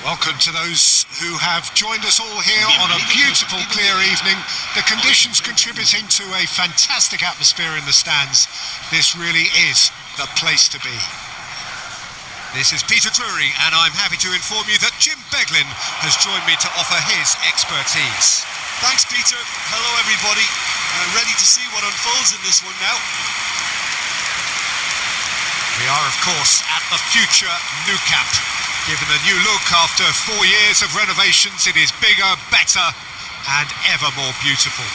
Welcome to those who have joined us all here on a beautiful, clear evening. The conditions contributing to a fantastic atmosphere in the stands. This really is the place to be. This is Peter Drury, and I'm happy to inform you that Jim Beglin has joined me to offer his expertise. Thanks, Peter. Hello, everybody. Ready to see what unfolds in this one now. We are, of course, at the future Nou Camp. Given a new look after 4 years of renovations, it is bigger, better, and ever more beautiful.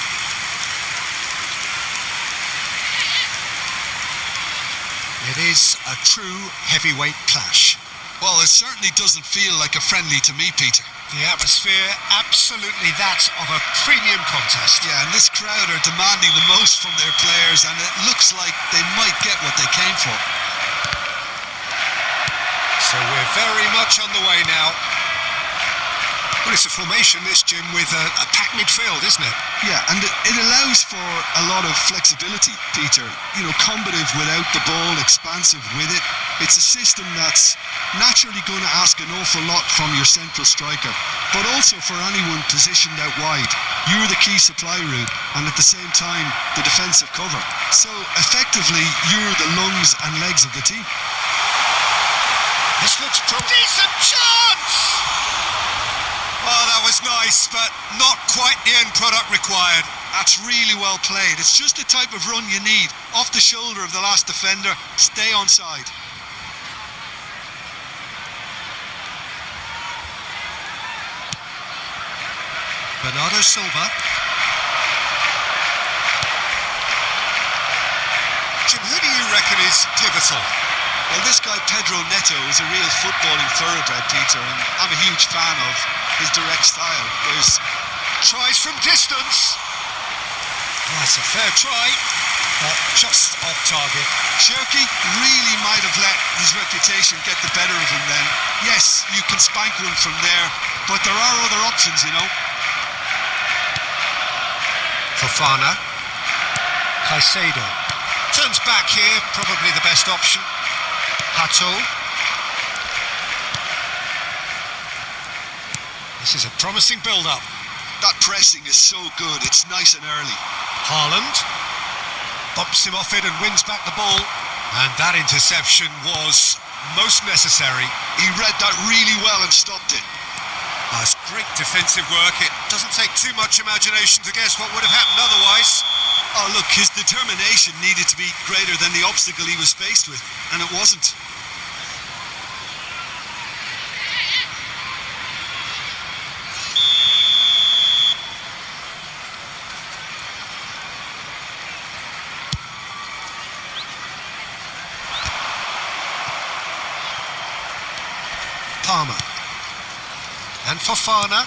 It is a true heavyweight clash. Well, it certainly doesn't feel like a friendly to me, Peter. The atmosphere, absolutely that of a premium contest. Yeah, and this crowd are demanding the most from their players, and it looks like they might get what they came for. So we're very much on the way now. Well, it's a formation, this, Jim, with a packed midfield, isn't it? Yeah, and it allows for a lot of flexibility, Peter. You know, combative without the ball, expansive with it. It's a system that's naturally going to ask an awful lot from your central striker, but also for anyone positioned out wide. You're the key supply route, and at the same time, the defensive cover. So, effectively, you're the lungs and legs of the team. This looks decent chance! Oh, that was nice, but not quite the end product required. That's really well played. It's just the type of run you need. Off the shoulder of the last defender, stay onside. Bernardo Silva. Jim, who do you reckon is pivotal? Well, this guy Pedro Neto is a real footballing thoroughbred, Peter, and I'm a huge fan of his direct style. There's tries from distance. That's a fair try, but just off target. Shirky really might have let his reputation get the better of him then. Yes, you can spank one from there, but there are other options, you know. Fofana. Caicedo. Turns back here, probably the best option. Hato. This is a promising build-up. That pressing is so good, it's nice and early. Haaland bumps him off it and wins back the ball. And that interception was most necessary. He read that really well and stopped it. That's great defensive work. It doesn't take too much imagination to guess what would have happened otherwise. Oh, look, his determination needed to be greater than the obstacle he was faced with, and it wasn't. Palmer. And Fofana.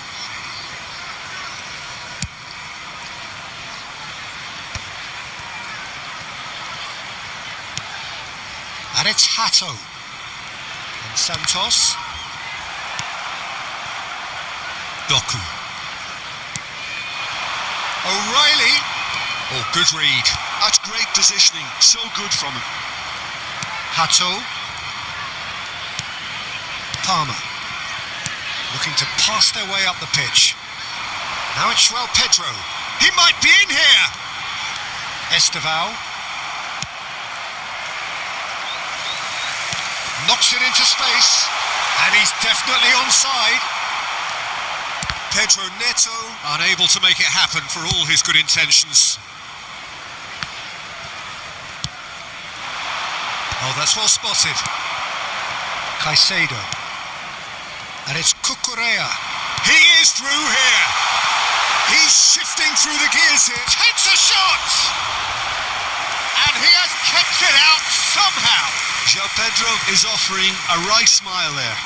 And it's Hato. And Santos. Doku. O'Reilly. Oh, good read. That's great positioning. So good from him. Hato. Palmer. Looking to pass their way up the pitch. Now it's João Pedro. He might be in here. Esteval. Knocks it into space. And he's definitely onside. Pedro Neto unable to make it happen for all his good intentions. Oh, that's well spotted. Caicedo. And it's Cucurella. He is through here. He's shifting through the gears here. Takes a shot. And he has kept it out somehow. João Pedro is offering a wry smile there.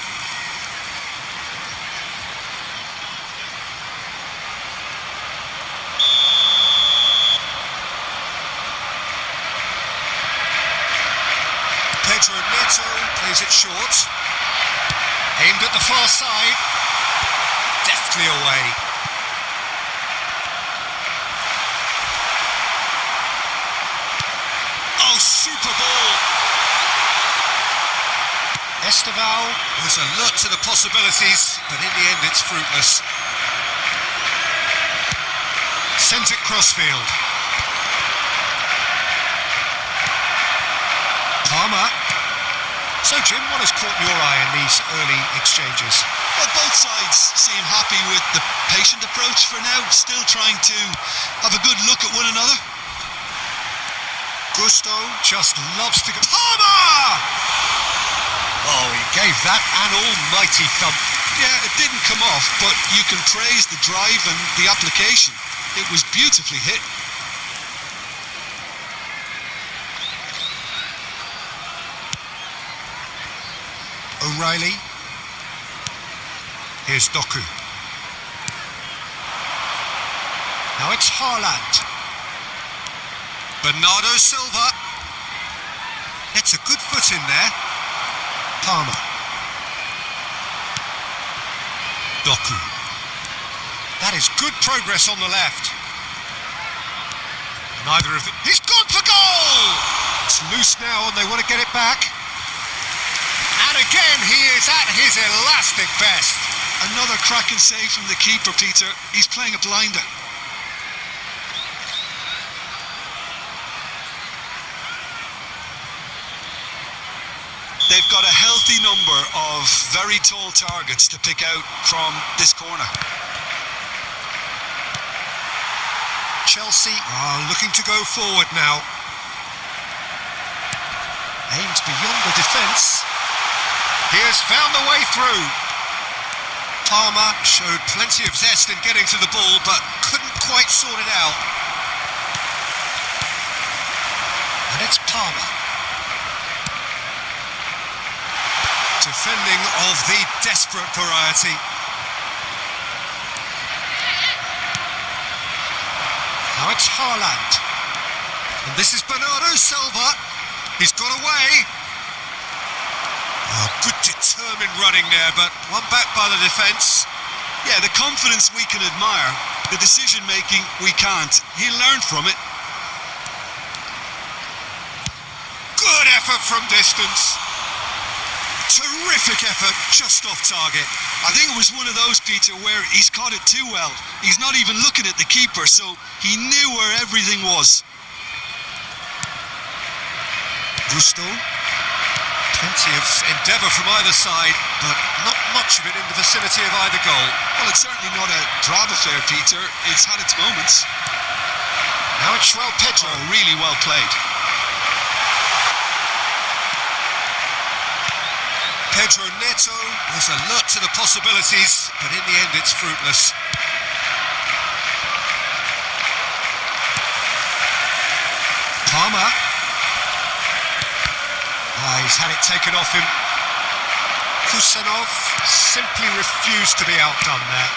Pedro Neto plays it short. Aimed at the far side. Deftly away. Oh, super ball. Esteval was alert to the possibilities. but in the end it's fruitless. Sends it crossfield. Palmer. So, Jim, what has caught your eye in these early exchanges? Well, both sides seem happy with the patient approach for now, still trying to have a good look at one another. Gusto just loves to go. Palmer! Oh, he gave that an almighty thump. Yeah, it didn't come off, but you can praise the drive and the application. It was beautifully hit. O'Reilly. Here's Doku. Now it's Haaland. Bernardo Silva. It's a good foot in there. Palmer. Doku. That is good progress on the left. Neither of them. He's gone for goal! It's loose now and they want to get it back. And again, he is at his elastic best. Another cracking save from the keeper, Peter. He's playing a blinder. They've got a healthy number of very tall targets to pick out from this corner. Chelsea are looking to go forward now. Aims beyond the defence. He has found the way through. Palmer showed plenty of zest in getting to the ball, but couldn't quite sort it out. And it's Palmer. Defending of the desperate variety. Now it's Haaland. And this is Bernardo Silva. He's got away. Oh, good determined running there, but one back by the defence. Yeah, the confidence we can admire, the decision-making we can't. He'll learn from it. Good effort from distance. Terrific effort, just off target. I think it was one of those, Peter, where he's caught it too well. He's not even looking at the keeper, so he knew where everything was. Gusto. Plenty of endeavour from either side, but not much of it in the vicinity of either goal. Well, it's certainly not a drab affair, Peter. It's had its moments. Now it's João Pedro. Oh, really well played. Pedro Neto was alert to the possibilities, but in the end it's fruitless. Palmer. He's had it taken off him. Kusanov simply refused to be outdone there.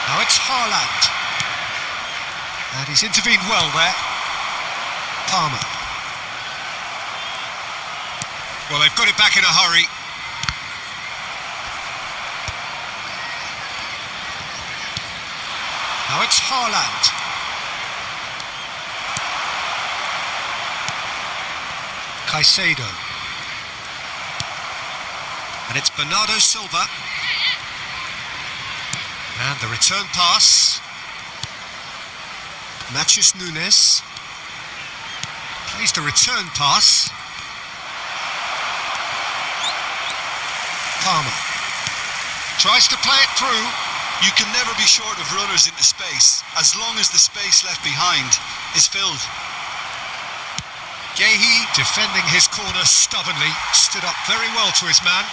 Now it's Haaland. And he's intervened well there. Palmer. Well, they've got it back in a hurry. Now it's Haaland. Caicedo. And it's Bernardo Silva. And the return pass. Matheus Nunes. Plays the return pass. Palmer. Tries to play it through. You can never be short of runners into space, as long as the space left behind is filled. Gehi, defending his corner stubbornly, stood up very well to his man.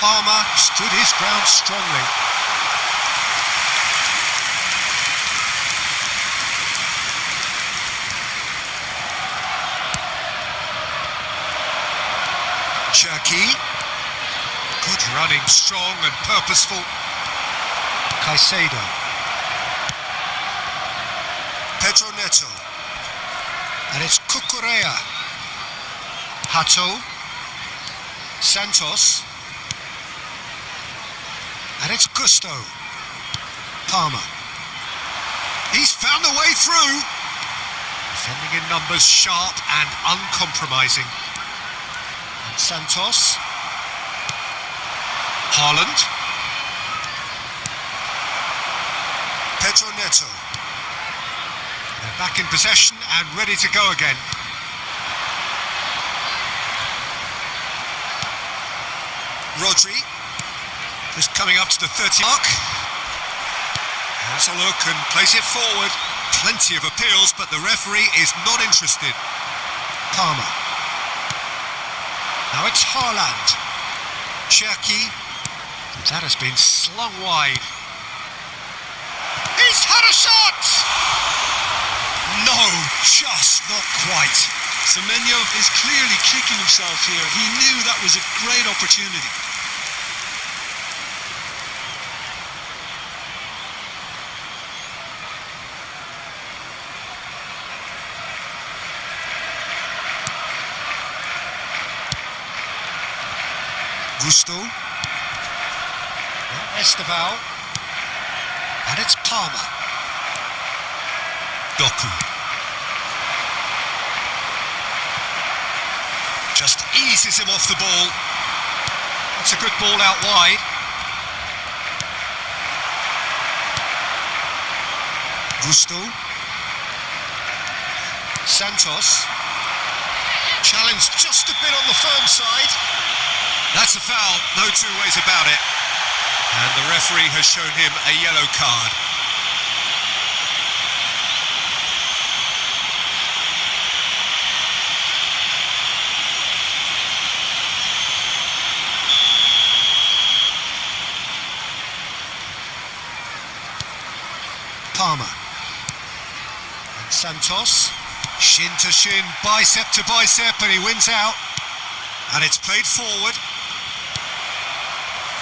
Palmer stood his ground strongly. Cherki. Good running, strong and purposeful. Caicedo. Pedro Neto. And it's Cucurella. Hato. Santos. And it's Gusto. Palmer. He's found a way through. Defending in numbers, sharp and uncompromising. And Santos. Haaland. Pedro Neto. They're back in possession and ready to go again. Rodri. Just coming up to the 30 mark. Has a look and plays it forward. Plenty of appeals, but the referee is not interested. Palmer. Now it's Haaland. Cherki. That has been slung wide. He's had a shot! No, just not quite. Semenyo is clearly kicking himself here. He knew that was a great opportunity. Gusto. Esteval. And it's Palmer. Doku. Just eases him off the ball. That's a good ball out wide. Gusto. Santos. Challenged just a bit on the firm side. That's a foul, no two ways about it. And the referee has shown him a yellow card. Palmer. And Santos. Shin to shin, bicep to bicep, and he wins out. And it's played forward.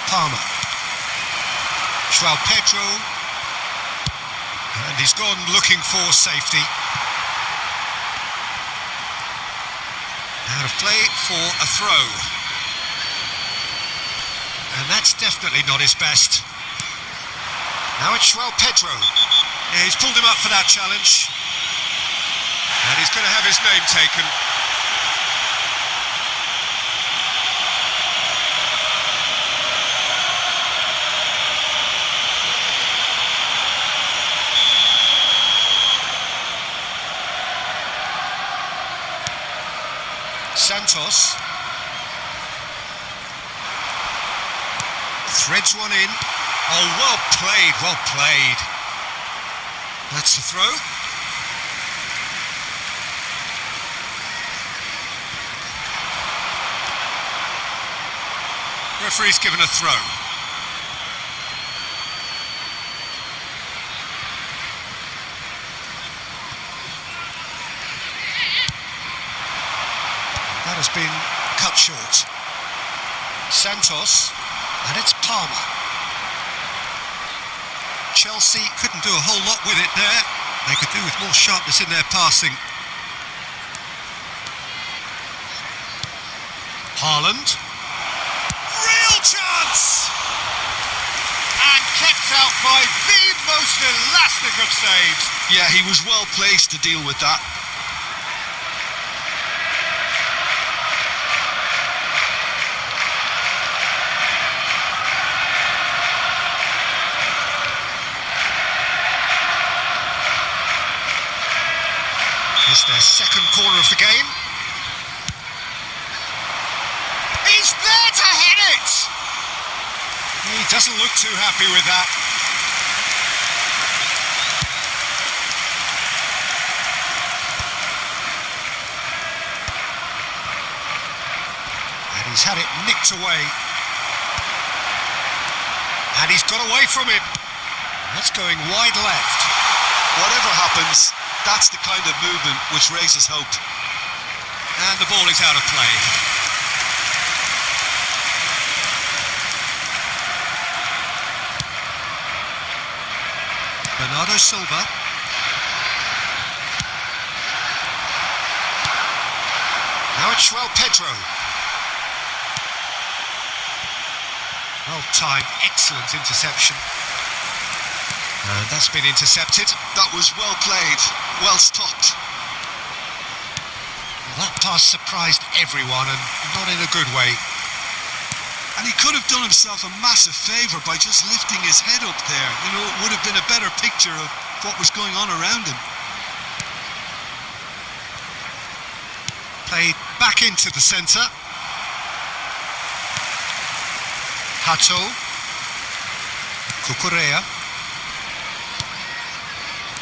Palmer. João Pedro. And he's gone looking for safety. Out of play for a throw. And that's definitely not his best. Now it's João Pedro. Yeah, he's pulled him up for that challenge. And he's going to have his name taken. Santos threads one in. Oh, well played, well played. That's the throw. Referee's given a throw. That has been cut short. Santos, and it's Palmer. Chelsea couldn't do a whole lot with it there. They could do with more sharpness in their passing. Haaland. Real chance! And kept out by the most elastic of saves. Yeah, he was well placed to deal with that. It's their second corner of the game. He's there to hit it! He doesn't look too happy with that. And he's had it nicked away. And he's got away from it. That's going wide left. Whatever happens, that's the kind of movement which raises hope. And the ball is out of play. Bernardo Silva. Now it's João Pedro. Well timed, excellent interception. And that's been intercepted. That was well played, well stopped. Well, that pass surprised everyone, and not in a good way. And he could have done himself a massive favour by just lifting his head up there. You know, it would have been a better picture of what was going on around him. Played back into the centre. Hato. Cucurella.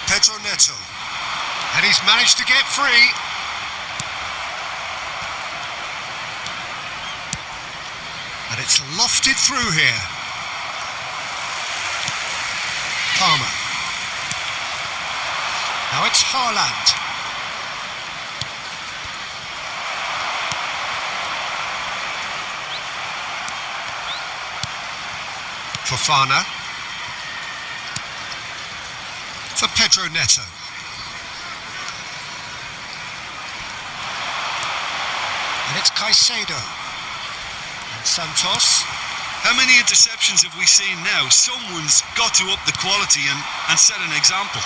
Pedro Neto. And he's managed to get free. And it's lofted through here. Palmer. Now it's Haaland. Fofana. For Pedro Neto. And it's Caicedo. Santos. How many interceptions have we seen now? Someone's got to up the quality and set an example.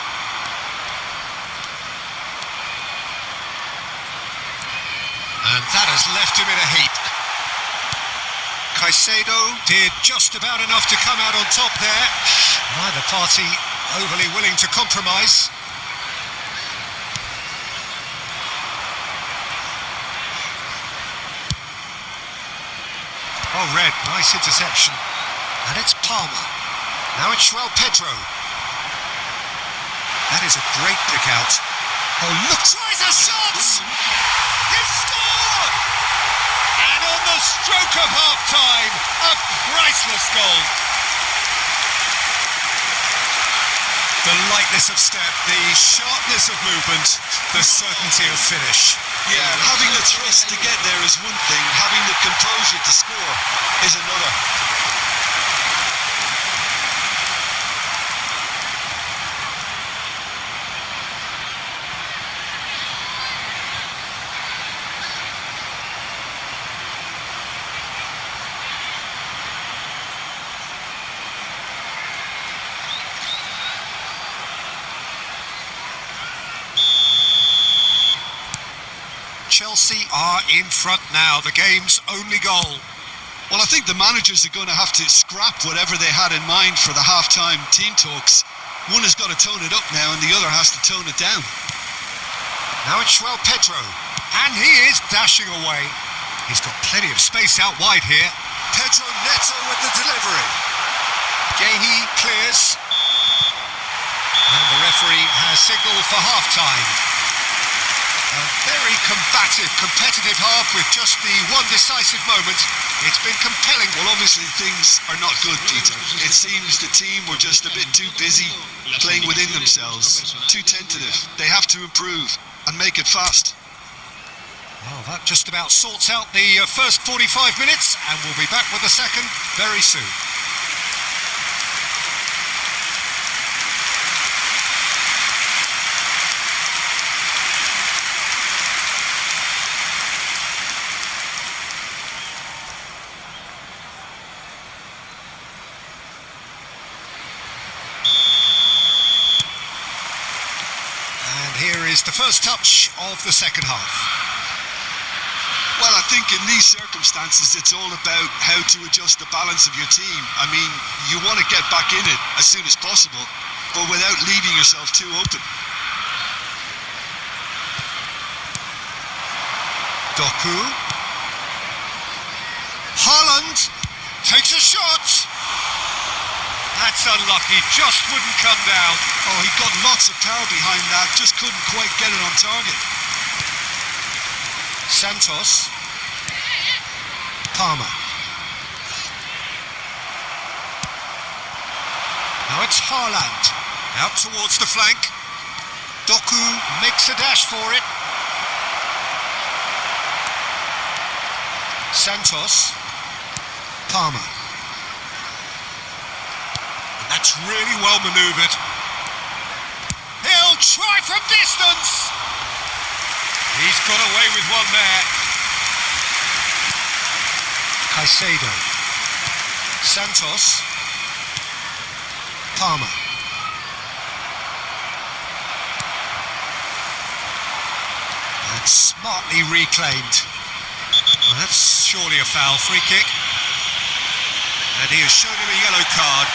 And that has left him in a heap. Caicedo did just about enough to come out on top there. Neither party overly willing to compromise. Oh, Red, nice interception. And it's Palmer. Now it's João Pedro. That is a great pick out. Oh, look, tries a shot! He scored! And on the stroke of half-time, a priceless goal. The lightness of step, the sharpness of movement, the certainty of finish. Yeah, having the trust to get there is one thing, having the composure to score is another. Chelsea are in front now, the game's only goal. Well, I think the managers are going to have to scrap whatever they had in mind for the half-time team talks. One has got to tone it up now and the other has to tone it down. Now it's João Pedro, and he is dashing away. He's got plenty of space out wide here. Pedro Neto with the delivery. Gehi clears. And the referee has signalled for half-time. A very combative, competitive half with just the one decisive moment. It's been compelling. Well, obviously things are not good, Peter. It seems the team were just a bit too busy playing within themselves, too tentative. They have to improve and make it fast. Well, that just about sorts out the first 45 minutes, and we'll be back with the second very soon. Here is the first touch of the second half. Well, I think in these circumstances, it's all about how to adjust the balance of your team. I mean, you want to get back in it as soon as possible, but without leaving yourself too open. Doku. Haaland takes a shot. That's unlucky, just wouldn't come down. Oh, he got lots of power behind that, just couldn't quite get it on target. Santos. Palmer. Now it's Haaland. Out towards the flank. Doku makes a dash for it. Santos. Palmer. That's really well manoeuvred. He'll try from distance. He's got away with one there. Caicedo. Santos. Palmer. That's smartly reclaimed. Well, that's surely a foul. Free kick. And he has shown him a yellow card.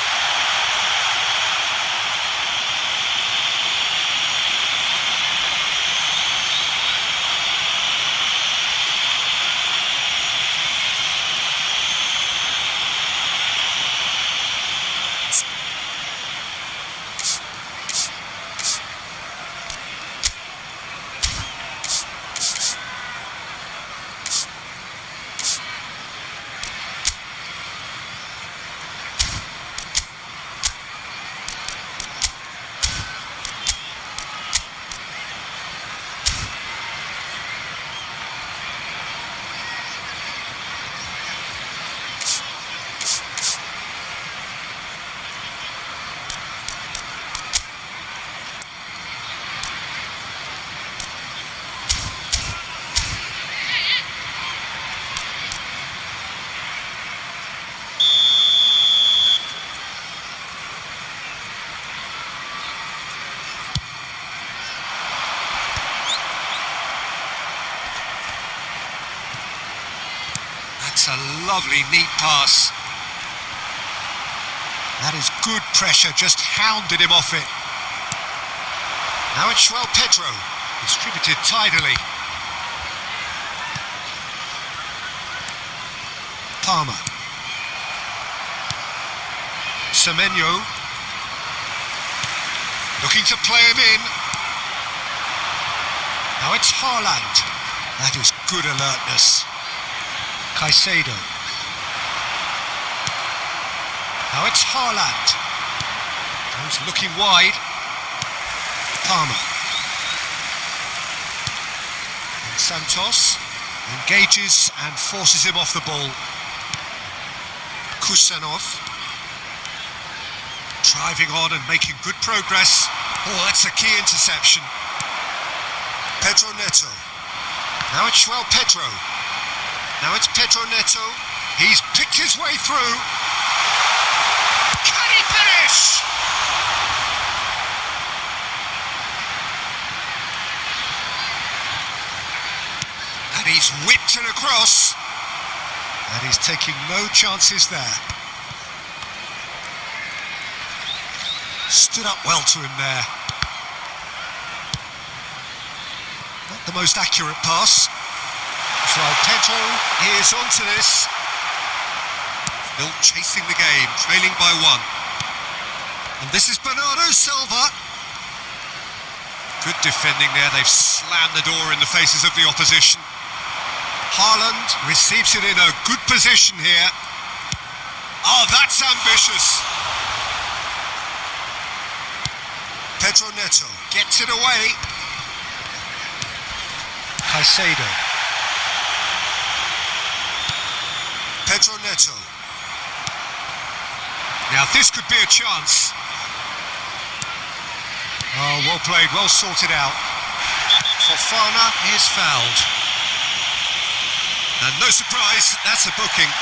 That's a lovely, neat pass. That is good pressure, just hounded him off it. Now it's João Pedro, distributed tidily. Palmer. Semenyo. Looking to play him in. Now it's Haaland. That is good alertness. Caicedo. Now it's Haaland. Goes looking wide. Palmer. And Santos engages and forces him off the ball. Kusanov. Driving on and making good progress. Oh, that's a key interception. Pedro Neto. Now it's João Pedro. Now it's Pedro Neto. He's picked his way through. Can he finish? And he's whipped it across. And he's taking no chances there. Stood up well to him there. Not the most accurate pass. João Pedro is onto this. Still chasing the game, trailing by one. And this is Bernardo Silva. Good defending there, they've slammed the door in the faces of the opposition. Haaland receives it in a good position here. Oh, that's ambitious. Pedro Neto gets it away. Caicedo. Pedro Neto. Now this could be a chance. Oh, well played, well sorted out. Fofana is fouled. And no surprise, that's a booking.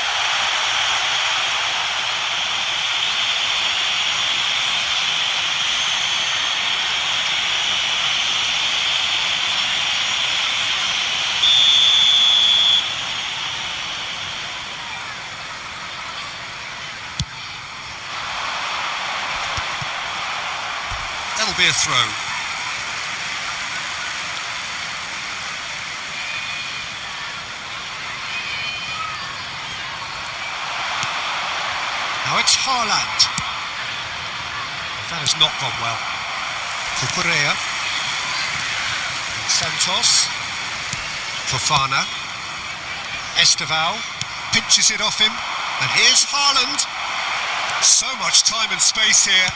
That'll be a throw. Now it's Haaland. That has not gone well. Cucurella. Santos. Fofana. Esteval pinches it off him. And here's Haaland. So much time and space here.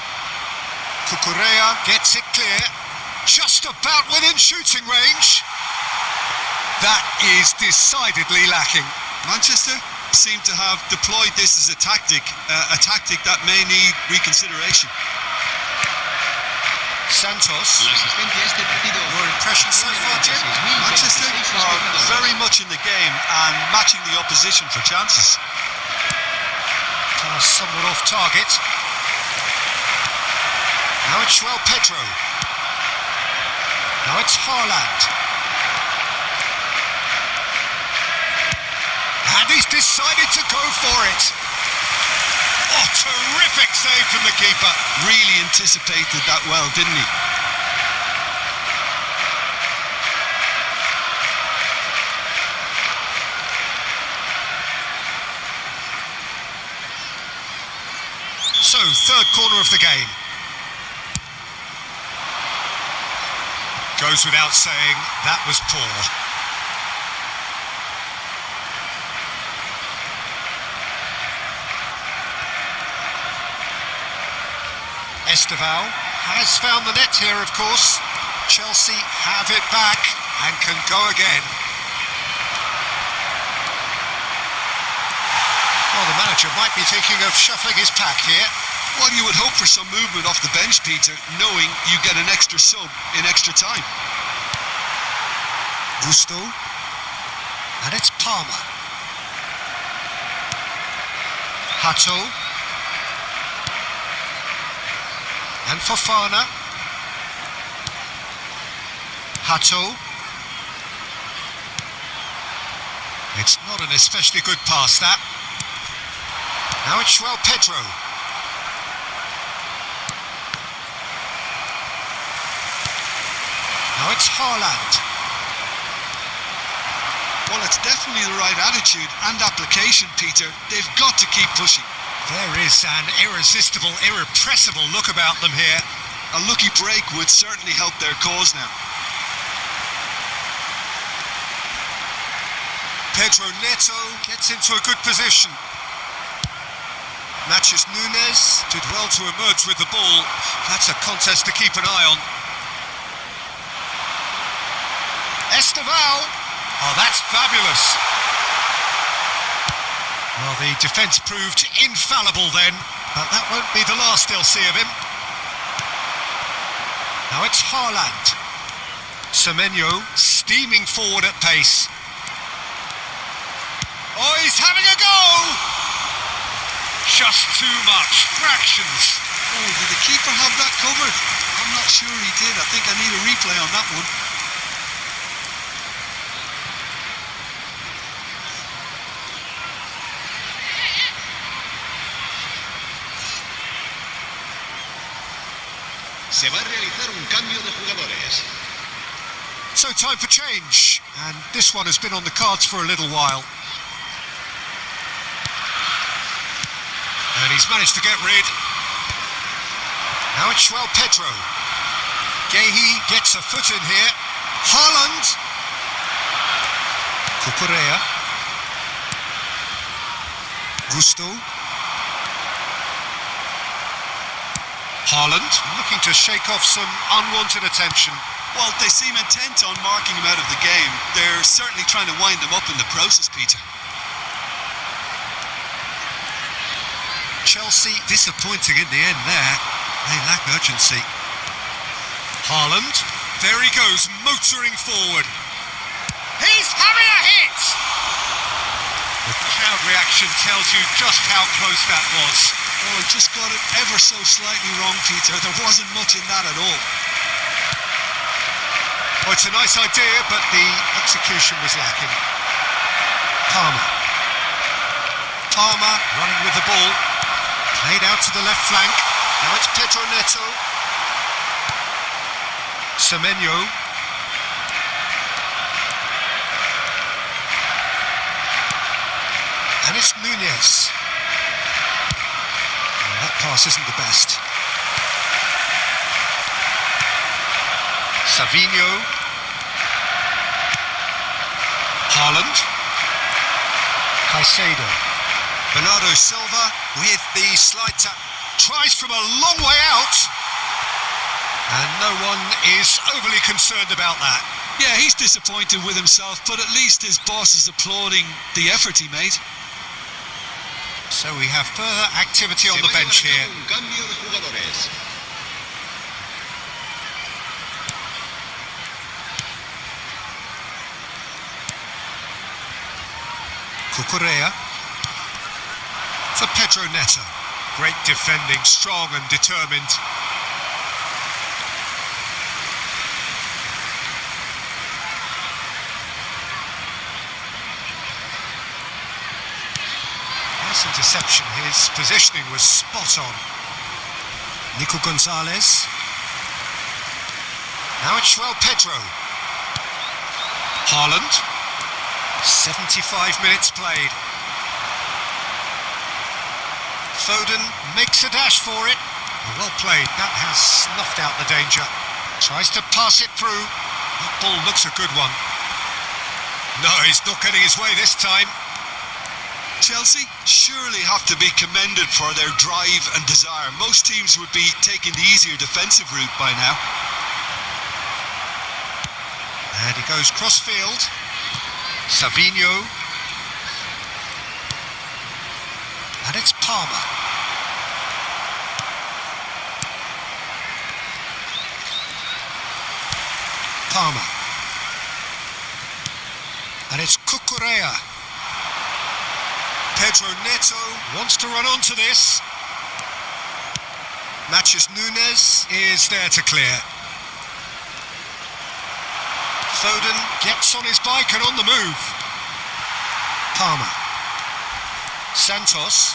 Cucurella gets it clear, just about within shooting range. That is decidedly lacking. Manchester seem to have deployed this as a tactic that may need reconsideration. Santos. Your impression so far, Jim? Manchester are very much in the game and matching the opposition for chances. Pass somewhat off target. Now it's João Pedro. Now it's Haaland. And he's decided to go for it. Oh, terrific save from the keeper. Really anticipated that well, didn't he? So, third corner of the game. Goes without saying, that was poor. Esteval has found the net here, of course. Chelsea have it back and can go again. Well, the manager might be thinking of shuffling his pack here. Well, you would hope for some movement off the bench, Peter, knowing you get an extra sub in extra time. Gusto. And it's Palmer. Hato. And Fofana. Hato. It's not an especially good pass, that. Now it's João Pedro. Now it's Haaland. Well, it's definitely the right attitude and application, Peter. They've got to keep pushing. There is an irresistible, irrepressible look about them here. A lucky break would certainly help their cause now. Pedro Neto gets into a good position. Matches Nunes, did well to emerge with the ball. That's a contest to keep an eye on. Esteval. Oh, that's fabulous. Well, the defence proved infallible then, but that won't be the last they'll see of him. Now it's Haaland. Semenyo steaming forward at pace. Oh, he's having a go! Just too much, fractions. Oh, did the keeper have that covered? I'm not sure he did. I think I need a replay on that one. Se va a realizar un cambio de jugadores. So time for change, and this one has been on the cards for a little while. And he's managed to get rid. Now it's João Pedro. Gehi gets a foot in here. Haaland. Cucurella. Gusto. Haaland looking to shake off some unwanted attention. Well, they seem intent on marking him out of the game. They're certainly trying to wind him up in the process, Peter. Chelsea disappointing in the end there. They lack urgency. Haaland, there he goes, motoring forward. He's having a hit! The crowd reaction tells you just how close that was. Oh, just got it ever so slightly wrong, Peter. There wasn't much in that at all. Oh, it's a nice idea, but the execution was lacking. Palmer. Palmer running with the ball. Played out to the left flank. Now it's Pedro Neto. Semenyo. And it's Nunes. Oh, that pass isn't the best. Savinho. Haaland. Caicedo. Bernardo Silva with the slide tap. Tries from a long way out. And no one is overly concerned about that. Yeah, he's disappointed with himself, but at least his boss is applauding the effort he made. So we have further activity on the bench here. Un cambio de jugadores. Cucurella. For Pedro Neto. Great defending, strong and determined. Nice interception. His positioning was spot on. Nico Gonzalez. Now it's João Pedro. Haaland. 75 minutes played. Foden makes a dash for it. Well played. That has snuffed out the danger. Tries to pass it through. That ball looks a good one. No, he's not getting his way this time. Chelsea surely have to be commended for their drive and desire. Most teams would be taking the easier defensive route by now. And he goes cross-field. Savinho. And it's Palmer. Palmer. And it's Cucurella. Pedro Neto wants to run onto this. Matheus Nunes is there to clear. Foden gets on his bike and on the move. Palmer. Santos.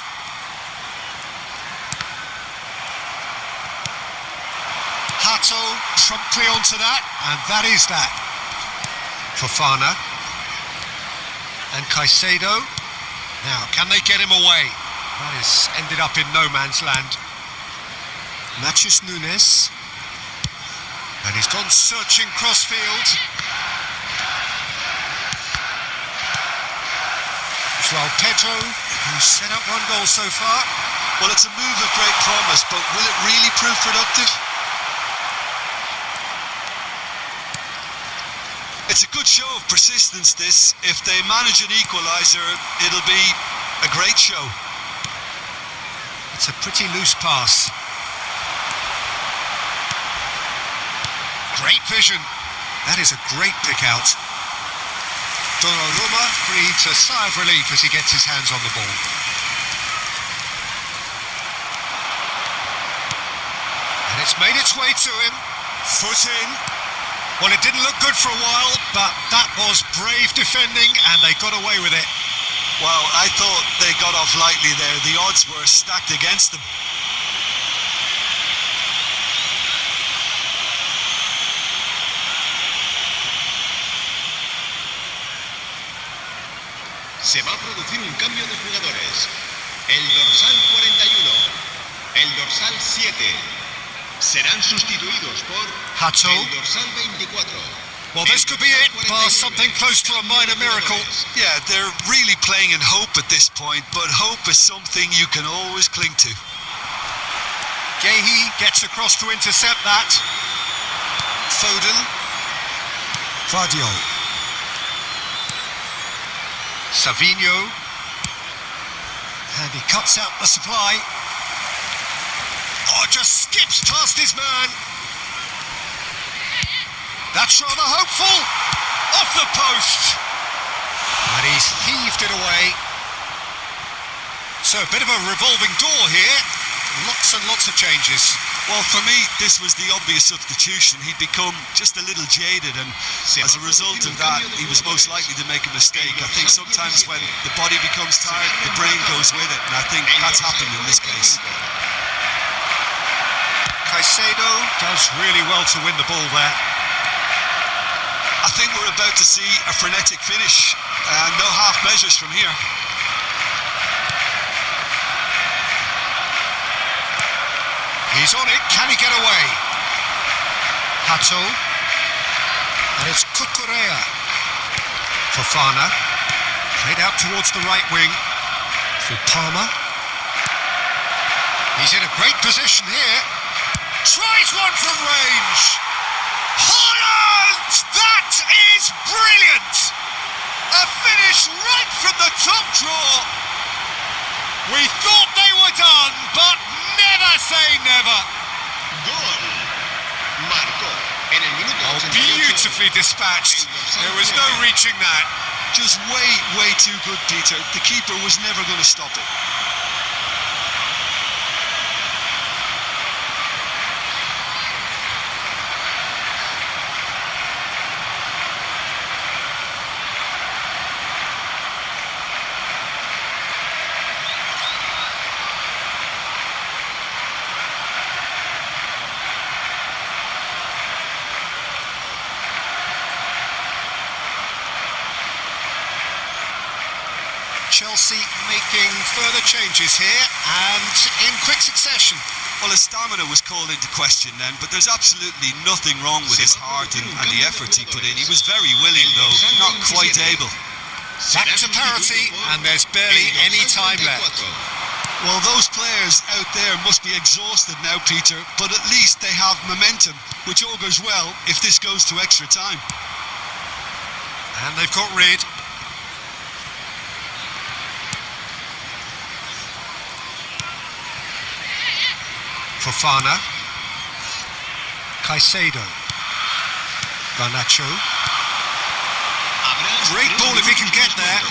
Hato promptly onto that, and that is that. Fofana. And Caicedo. Now, can they get him away? That has ended up in no man's land. Matheus Nunes. And he's gone searching crossfield. João Pedro, who's set up one goal so far. Well, it's a move of great promise, but will it really prove productive? It's a good show of persistence, this. If they manage an equaliser, it'll be a great show. It's a pretty loose pass. Great vision. That is a great pick out. Donnarumma breathes a sigh of relief as he gets his hands on the ball. And it's made its way to him. Foot in. Well, it didn't look good for a while, but that was brave defending and they got away with it. Well, I thought they got off lightly there. The odds were stacked against them. Se va a producir un cambio de jugadores. El dorsal 41, el dorsal 7 serán sustituidos por Hato. el dorsal 24. Well, this could be it, bar something close to a minor miracle. Yeah, they're really playing in hope at this point, but hope is something you can always cling to. Gehi gets across to intercept that. Foden. Vardio. Savinho. And he cuts out the supply. Oh, just skips past his man. That's rather hopeful. Off the post. And he's heaved it away. So a bit of a revolving door here. Lots and lots of changes. Well, for me, this was the obvious substitution. He'd become just a little jaded, and as a result of that, he was most likely to make a mistake. I think sometimes when the body becomes tired, the brain goes with it, and I think that's happened in this case. Caicedo does really well to win the ball there. I think we're about to see a frenetic finish, and no half measures from here. He's on it, can he get away? Hato. And it's Cucurella. Fofana. Played out towards the right wing. For Palmer. He's in a great position here. Tries one from range. Haaland! That is brilliant! A finish right from the top draw. We thought they were done, but never say never. Gol. Marcó en el minuto 88. Beautifully dispatched. There was no reaching that. Just way too good, Peter. The keeper was never going to stop it. Chelsea making further changes here and in quick succession. Well, his stamina was called into question then, but there's absolutely nothing wrong with his heart and the efforts he put in. He was very willing, though not quite able. Back to parity, and there's barely any time left. Well, those players out there must be exhausted now, Peter, but at least they have momentum, which augurs well if this goes to extra time. And they've got rid. Fofana, Caicedo, Garnacho. Great ball if he can get there.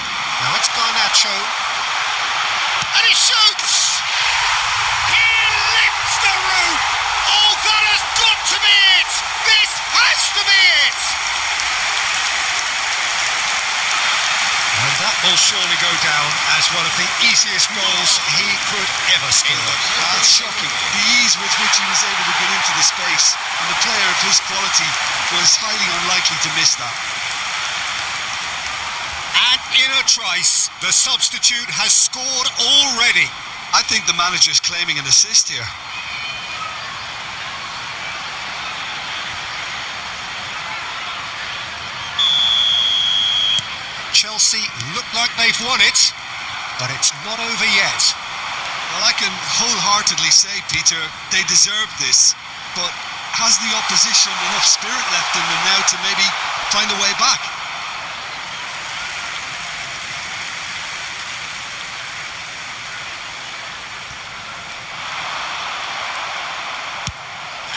Now it's Garnacho. And he shoots! He lifts the roof! Oh, that has got to be it! This has to be it! And that will surely go down as one of the easiest goals he could ever score. That's shocking. The ease with which he was able to get into the space, and the player of his quality was highly unlikely to miss that. And in a trice, the substitute has scored already. I think the manager's claiming an assist here. Chelsea look like they've won it, but it's not over yet. Well, I can wholeheartedly say, Peter, they deserve this, but has the opposition enough spirit left in them now to maybe find a way back?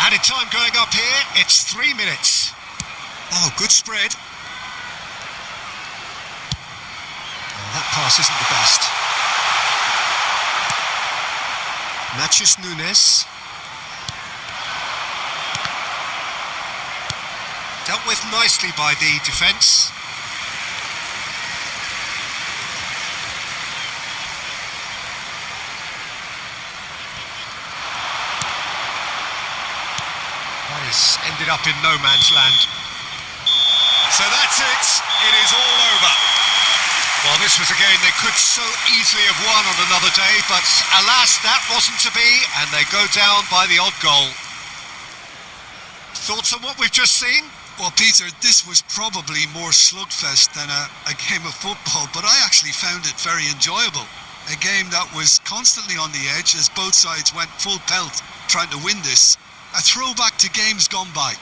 Added time going up here, it's 3 minutes. Oh, good spread. That pass isn't the best. Natchez Nunes. Dealt with nicely by the defence. That has ended up in no man's land. So that's it. It is all over. Well, this was a game they could so easily have won on another day, but alas, that wasn't to be, and they go down by the odd goal. Thoughts on what we've just seen? Well, Peter, this was probably more slugfest than a game of football, but I actually found it very enjoyable. A game that was constantly on the edge as both sides went full pelt trying to win this. A throwback to games gone by.